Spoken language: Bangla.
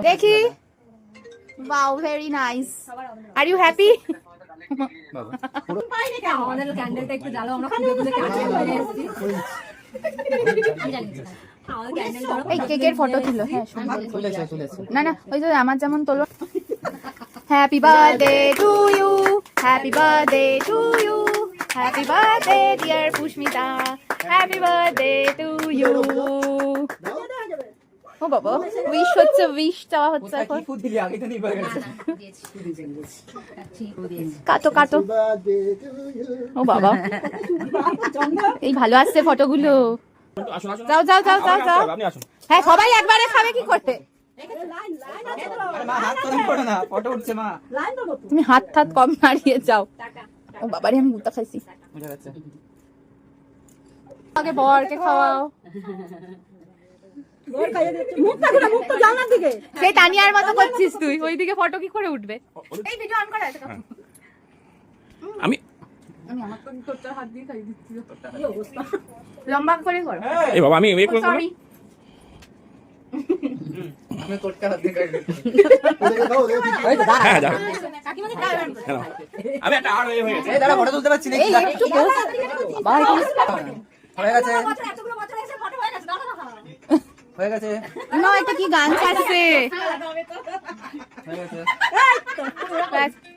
দেখি wow very nice are you happy আমাদের ক্যান্ডেলটা একটু জ্বালাও আমরা খুঁজে খুঁজে ক্যান্ডেল হয়ে এসেছি আমি জানি না আমাদের ক্যান্ডেল ধরো এই কেকের ফটো ছিল হ্যাঁ না না ওই যে আমার যেমন তোলো happy birthday to you happy birthday to you happy birthday dear Pushmita happy birthday to you ও বাবা উইশ হচ্ছে উইশ চাওয়া হচ্ছে এখন কাটো কাটো ও বাবা এই ভালো আসছে ফটোগুলো যাও যাও যাও যাও যাও হ্যাঁ সবাই একবারে খাবে কি করতে তুমি হাত হাত কম নাড়িয়ে যাও ও বাবারে আমি গুতা খাইছি আগে বরকে খাওয়াও সেই তানিয়ার মতো করছিস তুই ওইদিকে ফটো কি করে উঠবে এই ভিডিও অন করা আমি আমার তো তোরটা হাত দিয়ে খাই দিচ্ছি কি অবস্থা লম্বা করে কর এই বাবা আমি এই সরি আমি তোরটা হাত দিয়ে খাই দিচ্ছি এই দাঁড়া হ্যাঁ দাঁড়া কাকিমাকে দাঁড়া আমি একটা আর হয়ে গেছে এই দাঁড়া ফটো তুলতে পারছি না এই একটু বাবা হয়ে গেছে এতগুলো বছর এসে ফটো হয়ে গেছে দাঁড়া হয়ে গেছে না একটা কি গান ছাড়ছে হয়ে গেছে